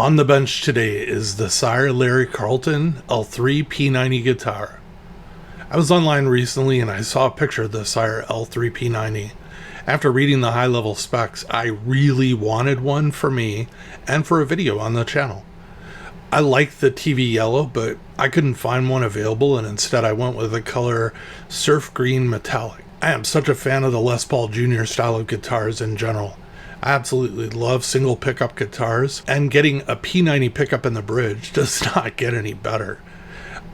On the bench today is the SIRE Carlton L3 P90 guitar. I was online recently and I saw a picture of the SIRE L3 P90. After reading the high-level specs, I really wanted one for me and for a video on the channel. I like the TV yellow, but I couldn't find one available, and instead I went with the color surf green metallic. I am such a fan of the Les Paul Junior style of guitars in general. I absolutely love single pickup guitars, and getting a P90 pickup in the bridge does not get any better.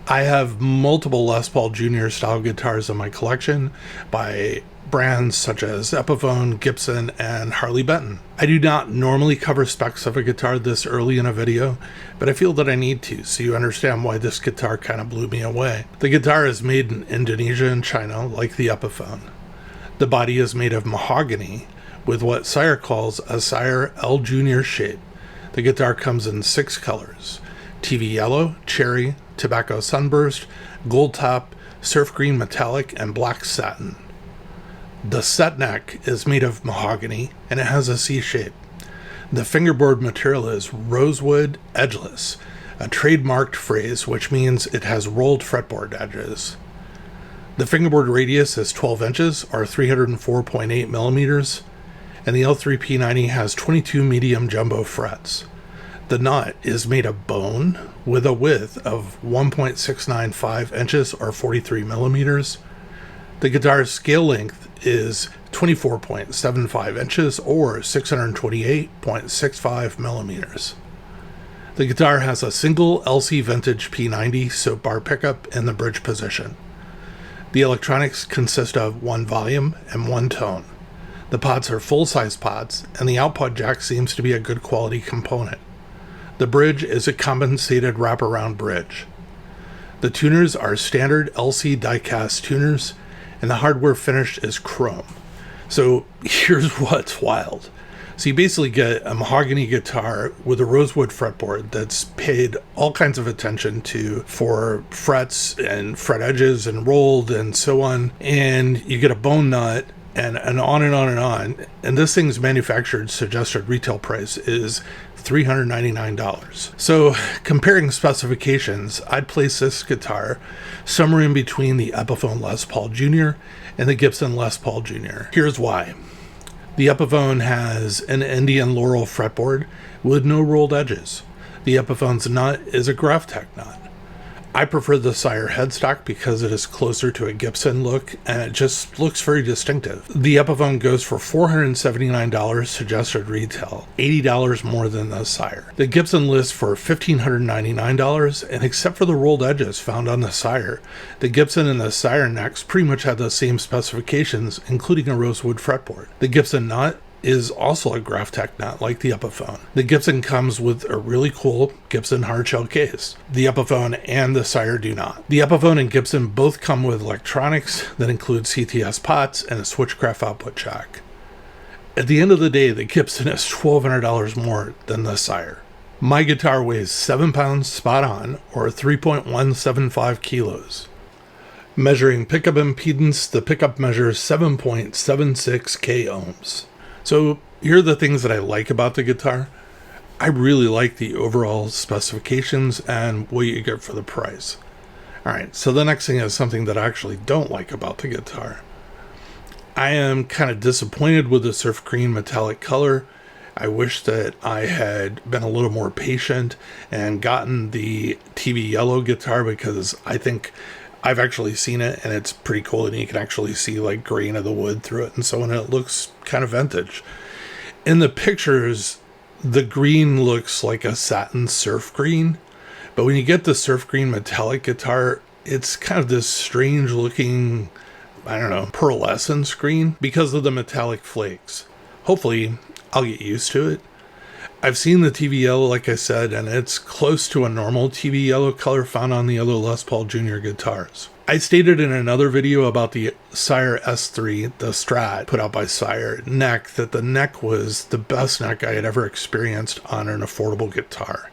I have multiple Les Paul Junior style guitars in my collection by brands such as Epiphone, Gibson, and Harley Benton. I do not normally cover specs of a guitar this early in a video, but I feel that I need to, so you understand why this guitar kind of blew me away. The guitar is made in Indonesia and China, like the Epiphone. The body is made of mahogany, with what Sire calls a Sire L Junior Shape. The guitar comes in 6 colors: TV yellow, cherry, tobacco sunburst, gold top, surf green metallic, and black satin. The set neck is made of mahogany and it has a C shape. The fingerboard material is rosewood edgeless, a trademarked phrase which means it has rolled fretboard edges. The fingerboard radius is 12 inches or 304.8 millimeters, and the L3 P90 has 22 medium jumbo frets. The nut is made of bone with a width of 1.695 inches or 43 millimeters. The guitar's scale length is 24.75 inches or 628.65 millimeters. The guitar has a single LC Vintage P90 soap bar pickup in the bridge position. The electronics consist of 1 volume and 1 tone. The pods are full-size pods, and the output jack seems to be a good quality component. The bridge is a compensated wraparound bridge. The tuners are standard LC die-cast tuners, and the hardware finish is chrome. So here's what's wild. So you basically get a mahogany guitar with a rosewood fretboard that's paid all kinds of attention to for frets and fret edges and rolled and so on, and you get a bone nut, and on and on and on. And this thing's manufactured suggested retail price is $399. So comparing specifications, I'd place this guitar somewhere in between the Epiphone Les Paul Jr. and the Gibson Les Paul Jr. Here's why. The Epiphone has an Indian Laurel fretboard with no rolled edges. The Epiphone's nut is a Graphtec nut. I prefer the Sire headstock because it is closer to a Gibson look and it just looks very distinctive. The Epiphone goes for $479 suggested retail, $80 more than the Sire. The Gibson lists for $1,599, and except for the rolled edges found on the Sire, the Gibson and the Sire necks pretty much have the same specifications, including a rosewood fretboard. The Gibson nut is also a Graphtec nut like the Epiphone. The Gibson comes with a really cool Gibson hardshell case. The Epiphone and the Sire do not. The Epiphone and Gibson both come with electronics that include CTS pots and a Switchcraft output jack. At the end of the day, the Gibson is $1,200 more than the Sire. My guitar weighs 7 pounds spot on, or 3.175 kilos. Measuring pickup impedance, the pickup measures 7.76 k ohms. So here are the things that I like about the guitar. I really like the overall specifications and what you get for the price. Alright, so the next thing is something that I actually don't like about the guitar. I am kind of disappointed with the surf green metallic color. I wish that I had been a little more patient and gotten the TV yellow guitar, because I think I've actually seen it and it's pretty cool, and you can actually see like grain of the wood through it and so on. It looks kind of vintage. In the pictures, the green looks like a satin surf green, but when you get the surf green metallic guitar, it's kind of this strange looking, I don't know, pearlescent green because of the metallic flakes. Hopefully I'll get used to it. I've seen the TV yellow, like I said, and it's close to a normal TV yellow color found on the other Les Paul Jr. guitars. I stated in another video about the SIRE S3, the Strat put out by Sire neck, that the neck was the best neck I had ever experienced on an affordable guitar.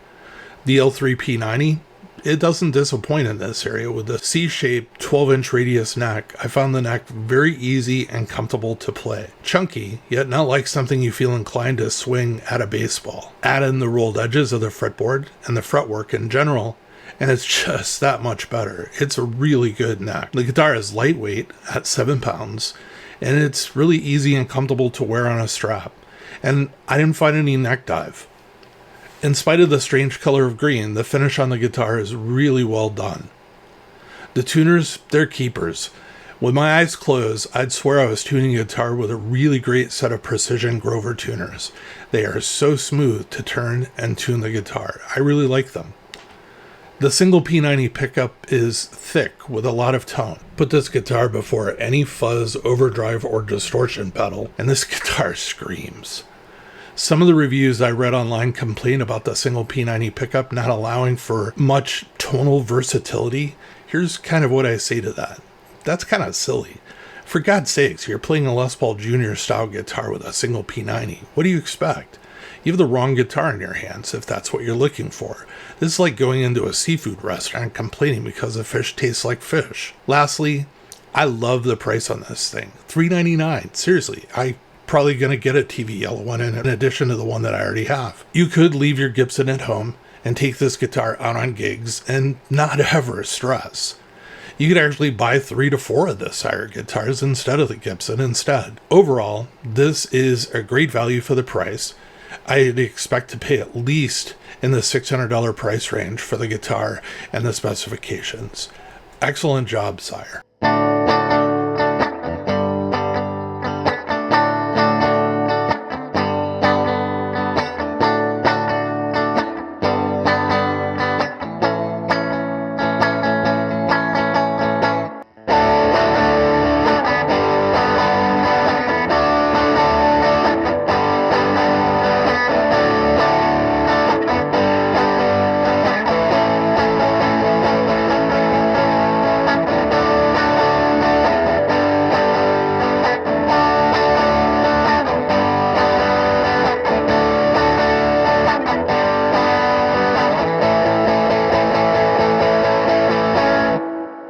The L3 P90 it doesn't disappoint in this area. With the C-shaped 12-inch radius neck, I found the neck very easy and comfortable to play. Chunky, yet not like something you feel inclined to swing at a baseball. Add in the rolled edges of the fretboard and the fretwork in general, and it's just that much better. It's a really good neck. The guitar is lightweight at 7 pounds, and it's really easy and comfortable to wear on a strap. And I didn't find any neck dive. In spite of the strange color of green, the finish on the guitar is really well done. The tuners, they're keepers. With my eyes closed, I'd swear I was tuning a guitar with a really great set of precision Grover tuners. They are so smooth to turn and tune the guitar. I really like them. The single P90 pickup is thick with a lot of tone. Put this guitar before any fuzz, overdrive, or distortion pedal, and this guitar screams. Some of the reviews I read online complain about the single P90 pickup not allowing for much tonal versatility. Here's kind of what I say to that. That's kind of silly. For God's sakes, you're playing a Les Paul Junior style guitar with a single P90. What do you expect? You have the wrong guitar in your hands if that's what you're looking for. This is like going into a seafood restaurant and complaining because the fish tastes like fish. Lastly, I love the price on this thing. $399. Seriously, I probably going to get a TV yellow one in addition to the one that I already have. You could leave your Gibson at home and take this guitar out on gigs and not ever stress. You could actually buy 3 to 4 of the Sire guitars instead of the Gibson instead. Overall, this is a great value for the price. I'd expect to pay at least in the $600 price range for the guitar and the specifications. Excellent job, Sire.